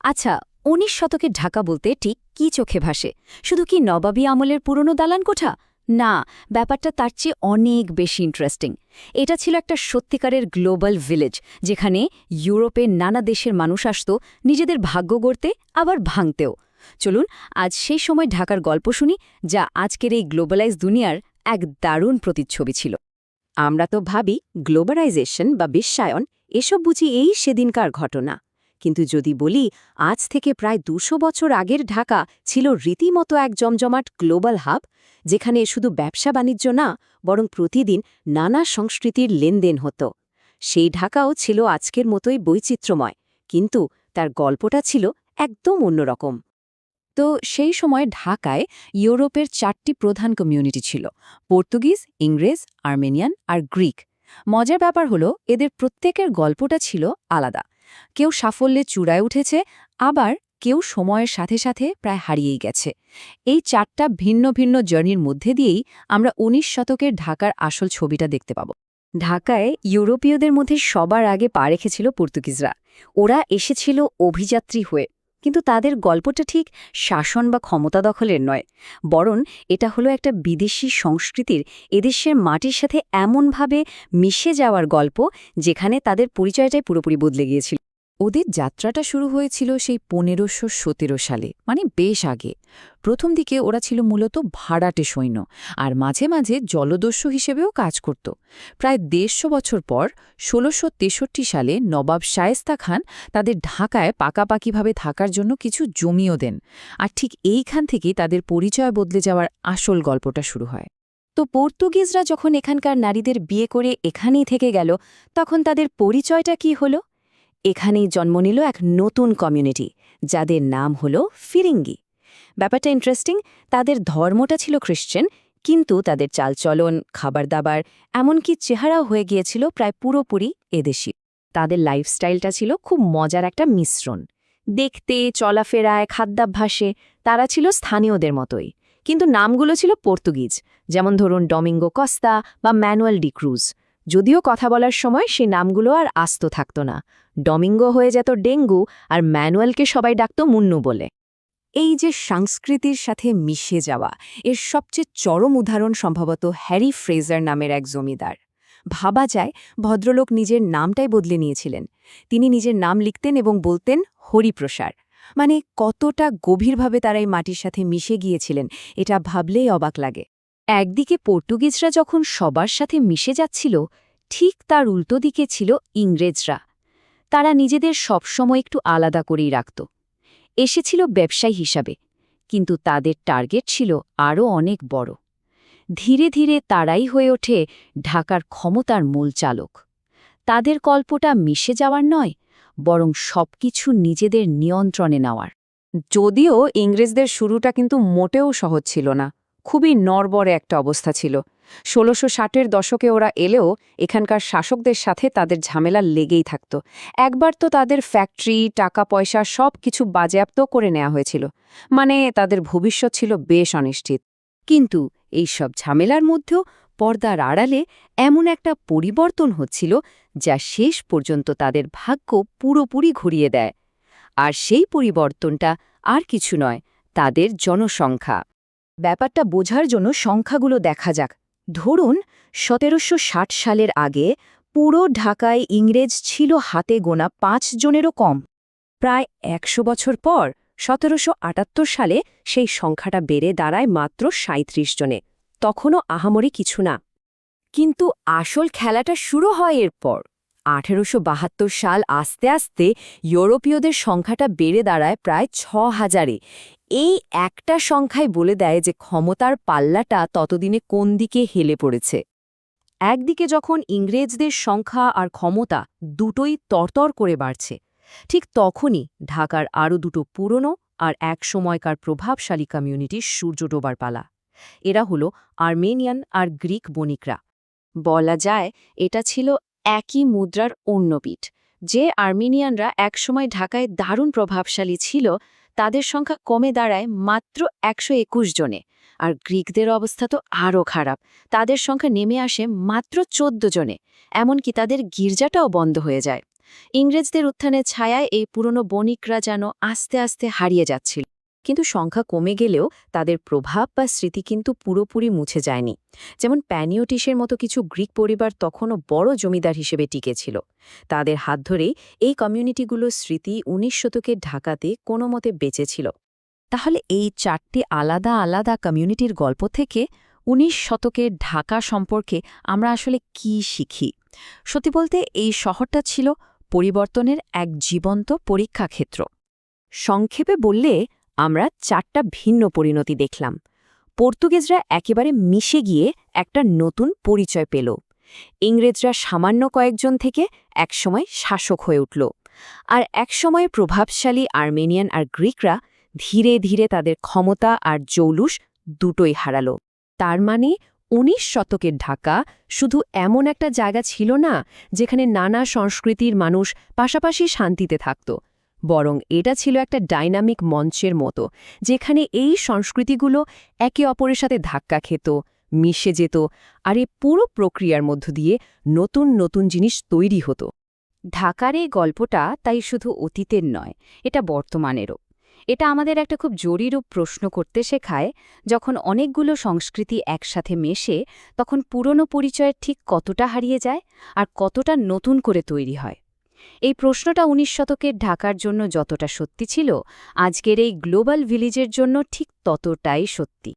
আচ্ছা, ১৯ শতকের ঢাকা বলতে ঠিক কি চোখে ভাসে? শুধু কি নবাবী আমলের পুরনো দালান কোঠা? না, ব্যাপারটা তার চেয়ে অনেক বেশি ইন্টারেস্টিং। এটা ছিল একটা সত্যিকারের গ্লোবাল ভিলেজ, যেখানে ইউরোপের নানা দেশের মানুষ আসত নিজেদের ভাগ্য গড়তে, আবার ভাঙতেও। চলুন আজ সেই সময় ঢাকার গল্প শুনি, যা আজকের এই গ্লোবালাইজ দুনিয়ার এক দারুণ প্রতিচ্ছবি ছিল। আমরা তো ভাবি গ্লোবালাইজেশন বা বিশ্বায়ন এসব বুঝি এই সেদিনকার ঘটনা, কিন্তু যদি বলি আজ থেকে প্রায় ২০০ বছর আগের ঢাকা ছিল রীতিমতো এক জমজমাট গ্লোবাল হাব, যেখানে শুধু ব্যবসা বাণিজ্য না, বরং প্রতিদিন নানা সংস্কৃতির লেনদেন হতো। সেই ঢাকাও ছিল আজকের মতোই বৈচিত্র্যময়, কিন্তু তার গল্পটা ছিল একদম অন্যরকম। তো সেই সময় ঢাকায় ইউরোপের ৪টি প্রধান কমিউনিটি ছিল: পর্তুগিজ, ইংরেজ, আর্মেনিয়ান আর গ্রিক। মজার ব্যাপার হলো এদের প্রত্যেকের গল্পটা ছিল আলাদা। কেউ সাফল্যে চূড়ায় উঠেছে, আবার কেউ সময়ের সাথে সাথে প্রায় হারিয়েই গেছে। এই ৪টা ভিন্ন ভিন্ন জার্নির মধ্যে দিয়েই আমরা ১৯ শতকের ঢাকার আসল ছবিটা দেখতে পাব। ঢাকায় ইউরোপীয়দের মধ্যে সবার আগে পা রেখেছিল পর্তুগিজরা। ওরা এসেছিল অভিযাত্রী হয়ে, কিন্তু তাদের গল্পটা ঠিক শাসন বা ক্ষমতা দখলের নয়, বরং এটা হলো একটা বিদেশি সংস্কৃতির এদেশের মাটির সাথে এমনভাবে মিশে যাওয়ার গল্প, যেখানে তাদের পরিচয়টাই পুরোপুরি বদলে গিয়েছিল। ওদের যাত্রাটা শুরু হয়েছিল সেই ১৫১৭ সালে, মানে বেশ আগে। প্রথম দিকে ওরা ছিল মূলত ভাড়াটে সৈন্য, আর মাঝে মাঝে জলদস্যু হিসেবেও কাজ করত। প্রায় ১৫০ বছর পর ১৬৬৩ সালে নবাব শায়েস্তা খান তাদের ঢাকায় পাকাপাকিভাবে থাকার জন্য কিছু জমিও দেন, আর ঠিক এইখান থেকেই তাদের পরিচয় বদলে যাওয়ার আসল গল্পটা শুরু হয়। তো পর্তুগিজরা যখন এখানকার নারীদের বিয়ে করে এখানেই থেকে গেল, তখন তাদের পরিচয়টা কি হলো? এখানেই জন্ম নিল এক নতুন কমিউনিটি, যাদের নাম হলো ফিরিঙ্গি। ব্যাপারটা ইন্টারেস্টিং। তাদের ধর্মটা ছিল খ্রিশ্চান, কিন্তু তাদের চালচলন, খাবার দাবার, এমনকি চেহারাও হয়ে গিয়েছিল প্রায় পুরোপুরি এদেশি। তাদের লাইফস্টাইলটা ছিল খুব মজার একটা মিশ্রণ। দেখতে, চলাফেরায়, খাদ্যাভ্যাসে তারা ছিল স্থানীয়দের মতোই, কিন্তু নামগুলো ছিল পর্তুগিজ, যেমন ধরুন ডমিঙ্গো কস্তা বা ম্যানুয়েল ডি ক্রুজ। যদিও কথা বলার সময় সেই নামগুলো আর আস্ত থাকত না। ডমিঙ্গো হয়ে যেত ডেঙ্গু, আর ম্যানুয়েলকে সবাই ডাকত মুন্নু বলে। এই যে সংস্কৃতির সাথে মিশে যাওয়া, এর সবচেয়ে চরম উদাহরণ সম্ভবত হ্যারি ফ্রেজার নামের এক জমিদার। ভাবা যায় ভদ্রলোক নিজের নামটাই বদলে নিয়েছিলেন। তিনি নিজের নাম লিখতেন এবং বলতেন হরিপ্রসার। মানে কতটা গভীরভাবে তারা এই মাটির সাথে মিশে গিয়েছিলেন, এটা ভাবলেই অবাক লাগে। একদিকে পর্তুগিজরা যখন সবার সাথে মিশে যাচ্ছিল, ঠিক তার উল্টো দিকে ছিল ইংরেজরা। তারা নিজেদের সবসময় একটু আলাদা করেই রাখত। এসেছিল ব্যবসায়ী হিসাবে, কিন্তু তাদের টার্গেট ছিল আরও অনেক বড়। ধীরে ধীরে তারাই হয়ে ওঠে ঢাকার ক্ষমতার মূল চালক। তাদের গল্পটা মিশে যাওয়ার নয়, বরং সবকিছু নিজেদের নিয়ন্ত্রণে নেওয়ার। যদিও ইংরেজদের শুরুটা কিন্তু মোটেও সহজ ছিল না, খুবই নড়বড়ে একটা অবস্থা ছিল। ১৬৬০-এর দশকে ওরা এলেও এখানকার শাসকদের সাথে তাদের ঝামেলা লেগেই থাকত। একবার তো তাদের ফ্যাক্টরি, টাকা পয়সা সব কিছু বাজেয়াপ্ত করে নেওয়া হয়েছিল। মানে তাদের ভবিষ্যৎ ছিল বেশ অনিশ্চিত। কিন্তু এই সব ঝামেলার মধ্যেও পর্দার আড়ালে এমন একটা পরিবর্তন হচ্ছিল, যা শেষ পর্যন্ত তাদের ভাগ্য পুরোপুরি ঘুরিয়ে দেয়। আর সেই পরিবর্তনটা আর কিছু নয়, তাদের জনসংখ্যা। ব্যাপারটা বোঝার জন্য সংখ্যাগুলো দেখা যাক। ধরুন ১৭৬০ সালের আগে পুরো ঢাকায় ইংরেজ ছিল হাতে গোনা ৫ জনেরও কম। প্রায় ১০০ বছর পর ১৭৭৮ সালে সেই সংখ্যাটা বেড়ে দাঁড়ায় মাত্র ৩৭ জনে। তখনও আহামরি কিছু না। কিন্তু আসল খেলাটা শুরু হয় এরপর। ১৮৭২ সাল আস্তে আস্তে ইউরোপীয়দের সংখ্যাটা বেড়ে দাঁড়ায় প্রায় ৬,০০০-এ। এই একটা সংখ্যাই বলে দেয় যে ক্ষমতার পাল্লাটা ততদিনে কোন দিকে হেলে পড়েছে। একদিকে যখন ইংরেজদের সংখ্যা আর ক্ষমতা দুটোই তরতর করে বাড়ছে, ঠিক তখনই ঢাকার আরও দুটো পুরনো আর এক সময়কার প্রভাবশালী কমিউনিটির সূর্য ডোবার পালা। এরা হলো আর্মেনিয়ান আর গ্রিক বণিকরা। বলা যায় এটা ছিল একই মুদ্রার অন্য পিঠ। যে আর্মেনিয়ানরা একসময় ঢাকায় দারুণ প্রভাবশালী ছিল, তাদের সংখ্যা কমে দাঁড়ায় মাত্র ১২১ জনে। আর গ্রিকদের অবস্থা তো আরও খারাপ। তাদের সংখ্যা নেমে আসে মাত্র ১৪ জনে। এমনকি তাদের গির্জাটাও বন্ধ হয়ে যায়। ইংরেজদের উত্থানের ছায়ায় এই পুরনো বণিকরা যেন আস্তে আস্তে হারিয়ে যাচ্ছিল। কিন্তু সংখ্যা কমে গেলেও তাদের প্রভাব বা স্মৃতি কিন্তু পুরোপুরি মুছে যায়নি। যেমন প্যানিওটিসের মতো কিছু গ্রিক পরিবার তখনও বড় জমিদার হিসেবে টিকেছিল। তাদের হাত ধরেই এই কমিউনিটিগুলোর স্মৃতি ১৯ শতকের ঢাকাতে কোনো মতে বেঁচেছিল। তাহলে এই ৪টি আলাদা আলাদা কমিউনিটির গল্প থেকে ১৯ শতকের ঢাকা সম্পর্কে আমরা আসলে কি শিখি? সত্যি বলতে এই শহরটা ছিল পরিবর্তনের এক জীবন্ত পরীক্ষাক্ষেত্র। সংক্ষেপে বললে আমরা ৪টা ভিন্ন পরিণতি দেখলাম। পর্তুগিজরা একেবারে মিশে গিয়ে একটা নতুন পরিচয় পেল। ইংরেজরা সামান্য কয়েকজন থেকে একসময় শাসক হয়ে উঠল। আর একসময় প্রভাবশালী আর্মেনিয়ান আর গ্রিকরা ধীরে ধীরে তাদের ক্ষমতা আর জৌলুস দুটোই হারাল। তার মানে ১৯ শতকের ঢাকা শুধু এমন একটা জায়গা ছিল না যেখানে নানা সংস্কৃতির মানুষ পাশাপাশি শান্তিতে থাকত, বরং এটা ছিল একটা ডাইনামিক মঞ্চের মতো, যেখানে এই সংস্কৃতিগুলো একে অপরের সাথে ধাক্কা খেত, মিশে যেত, আর এই পুরো প্রক্রিয়ার মধ্য দিয়ে নতুন নতুন জিনিস তৈরি হতো। ঢাকার এই গল্পটা তাই শুধু অতীতের নয়, এটা বর্তমানেরও। এটা আমাদের একটা খুব জরুরি প্রশ্ন করতে শেখায়, যখন অনেকগুলো সংস্কৃতি একসাথে মেশে তখন পুরনো পরিচয়ের ঠিক কতটা হারিয়ে যায় আর কতটা নতুন করে তৈরি হয়। এই প্রশ্নটা ১৯ শতকের ঢাকার জন্য যতটা সত্যি ছিল, আজকের এই গ্লোবাল ভিলেজের জন্য ঠিক ততটাই সত্যি।